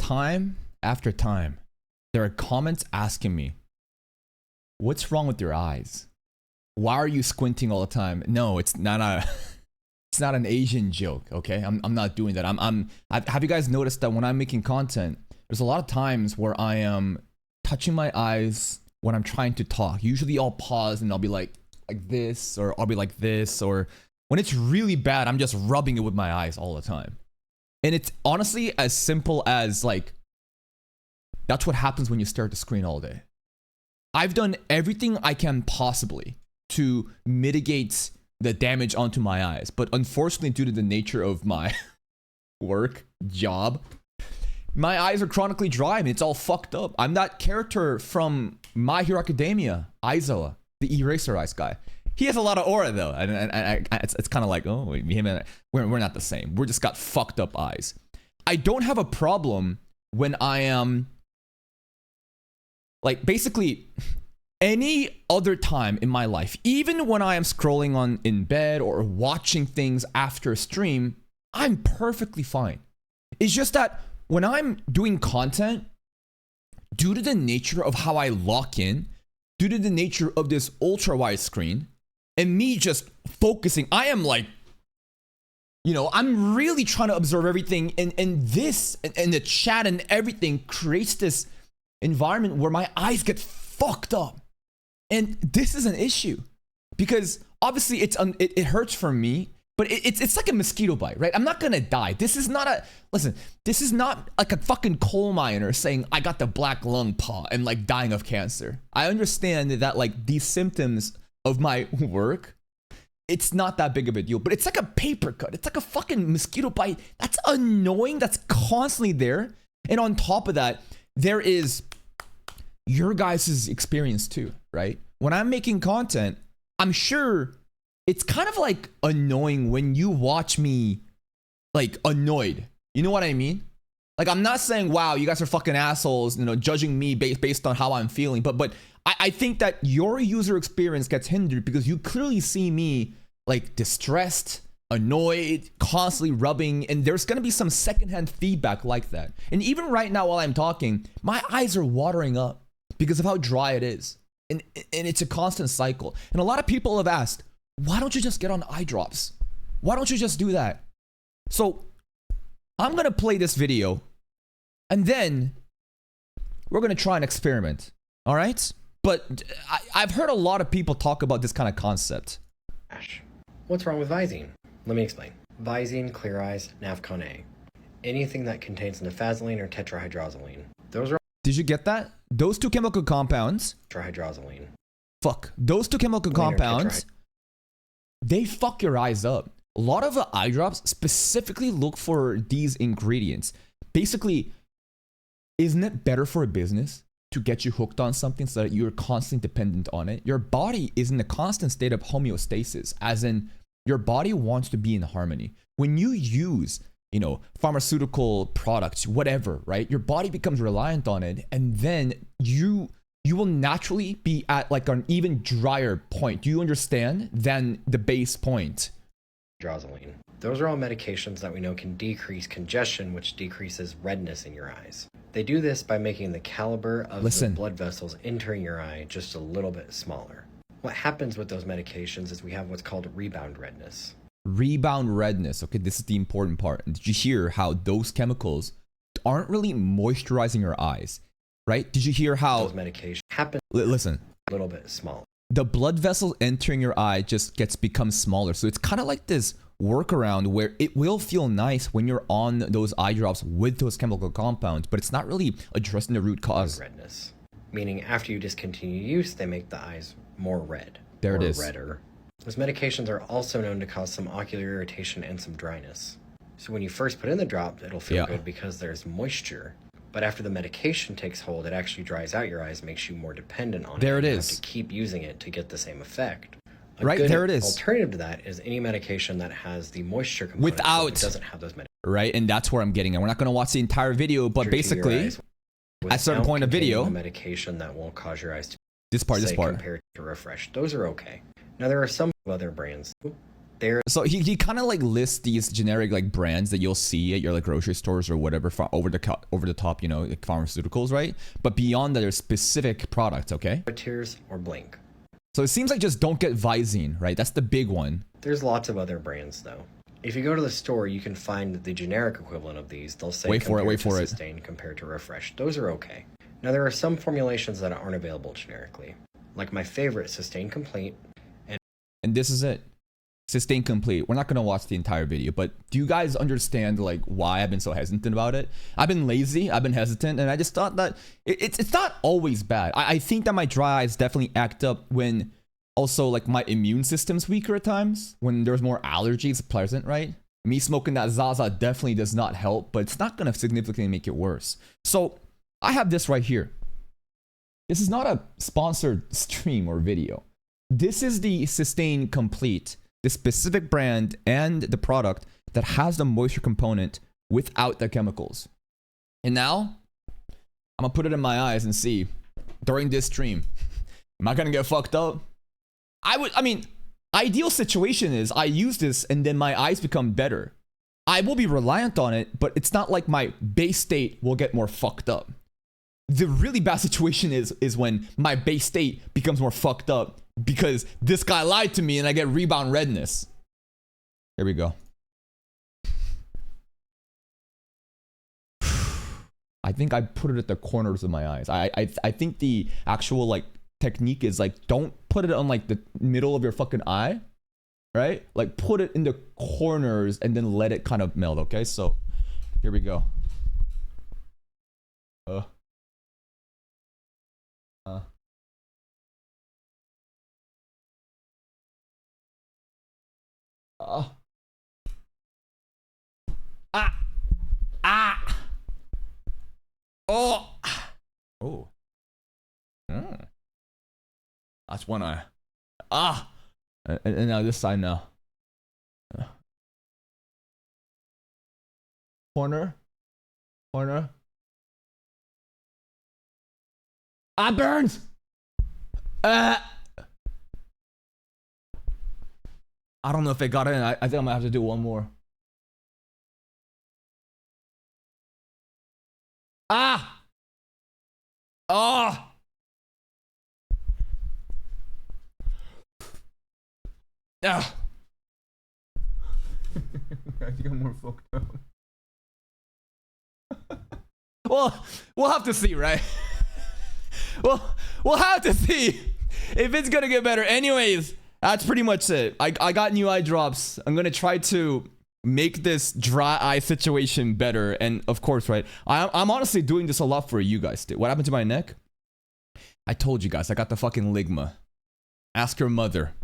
time after time, there are comments asking me, what's wrong with your eyes? Why are you squinting all the time? No, it's not it's not an Asian joke, okay? I'm not doing that. Have you guys noticed that when I'm making content, there's a lot of times where I am touching my eyes when I'm trying to talk. Usually I'll pause and I'll be like this, or I'll be like this, or when it's really bad, I'm just rubbing it with my eyes all the time. And it's honestly as simple as like, that's what happens when you stare at the screen all day. I've done everything I can possibly to mitigate the damage onto my eyes, but unfortunately, due to the nature of my work, job, my eyes are chronically dry and it's all fucked up. I'm that character from My Hero Academia, Aizawa, the eraser eyes guy. He has a lot of aura though, and it's kind of like, oh, him and we're not the same. We're just got fucked up eyes. I don't have a problem when I am like, basically any other time in my life, even when I am scrolling on in bed or watching things after a stream, I'm perfectly fine. It's just that when I'm doing content, due to the nature of how I lock in, due to the nature of this ultra wide screen, and me just focusing, I am like, you know, I'm really trying to observe everything, and this and the chat and everything creates this environment where my eyes get fucked up. And this is an issue because obviously it hurts for me, but it's like a mosquito bite, right? I'm not gonna die. This is not this is not like a fucking coal miner saying I got the black lung paw and like dying of cancer. I understand that like these symptoms of my work, it's not that big of a deal, but it's like a paper cut. It's like a fucking mosquito bite. That's annoying. That's constantly there. And on top of that, there is your guys' experience too, right? When I'm making content, I'm sure it's kind of like annoying when you watch me like annoyed. You know what I mean? Like, I'm not saying, wow, you guys are fucking assholes, you know, judging me based on how I'm feeling. But I think that your user experience gets hindered because you clearly see me like distressed, annoyed, constantly rubbing, and there's gonna be some secondhand feedback like that. And even right now while I'm talking, my eyes are watering up because of how dry it is. And it's a constant cycle. And a lot of people have asked, why don't you just get on eye drops? Why don't you just do that? So I'm gonna play this video and then we're gonna try an experiment, all right? But I've heard a lot of people talk about this kind of concept. What's wrong with Visine? Let me explain. Visine, Clear Eyes, Navcon A. Anything that contains nifazoline or tetrahydrozoline. Those are... Did you get that? Those two chemical compounds... Tetrahydrozoline. Fuck. Those two chemical compounds, they fuck your eyes up. A lot of eye drops specifically look for these ingredients. Basically, isn't it better for a business to get you hooked on something so that you're constantly dependent on it? Your body is in a constant state of homeostasis, as in your body wants to be in harmony. When you use, you know, pharmaceutical products, whatever, right? Your body becomes reliant on it, and then you will naturally be at like an even drier point. Do you understand? Than the base point. Drozoline. Those are all medications that we know can decrease congestion, which decreases redness in your eyes. They do this by making the caliber of the blood vessels entering your eye just a little bit smaller. What happens with those medications is we have what's called rebound redness. Rebound redness. Okay, this is the important part. Did you hear how those chemicals aren't really moisturizing your eyes, right? Did you hear how those medications happen? Listen, a little bit smaller. The blood vessel entering your eye just becomes smaller. So it's kind of like this workaround where it will feel nice when you're on those eye drops with those chemical compounds, but it's not really addressing the root cause. Redness, meaning after you discontinue use, they make the eyes more red. There it is. Redder. Those medications are also known to cause some ocular irritation and some dryness. So when you first put in the drop, it'll feel good because there's moisture. But after the medication takes hold, it actually dries out your eyes, makes you more dependent on it. There it is. You have to keep using it to get the same effect. Right, there it is. Alternative to that is any medication that has the moisture component. Without, it doesn't have those medications. Right, and that's where I'm getting at. We're not going to watch the entire video, but basically, at a certain point of video, a medication that won't cause your eyes to this part compared to Refresh. Those are okay. Now there are some other brands So he kind of like lists these generic like brands that you'll see at your like grocery stores or whatever for over the top, you know, like pharmaceuticals, right? But beyond that, there's specific products, okay? Tears or Blink. So it seems like just don't get Visine, right? That's the big one. There's lots of other brands though. If you go to the store, you can find the generic equivalent of these. They'll say wait for it. Sustain compared to Refresh. Those are okay. Now there are some formulations that aren't available generically, like my favorite, Sustain Complete. And this is it. Sustain Complete. We're not going to watch the entire video, but do you guys understand like why I've been so hesitant about it? I've been lazy, I've been hesitant, and I just thought that it's not always bad. I think that my dry eyes definitely act up when also like my immune system's weaker at times, when there's more allergies present, right? Me smoking that Zaza definitely does not help, but it's not going to significantly make it worse. So I have this right here. This is not a sponsored stream or video. This is the Sustain Complete, the specific brand and the product that has the moisture component without the chemicals. And now I'm gonna put it in my eyes and see during this stream, am I gonna get fucked up? I mean, ideal situation is I use this and then my eyes become better. I will be reliant on it, but it's not like my base state will get more fucked up. The really bad situation is when my base state becomes more fucked up because this guy lied to me and I get rebound redness. Here we go. I think I put it at the corners of my eyes. I think the actual like technique is like, don't put it on like the middle of your fucking eye, right? Like put it in the corners and then let it kind of melt, okay? So here we go. Oh. That's one eye. And now this side now. Corner. Burns. I don't know if it got in. I think I might have to do one more. I think I'm more fucked up. Well, we'll have to see, right? Well, we'll have to see if it's gonna get better. Anyways, that's pretty much it. I got new eye drops. I'm gonna try to make this dry eye situation better. And of course, right, I'm honestly doing this a lot for you guys. What happened to my neck? I told you guys, I got the fucking ligma. Ask your mother.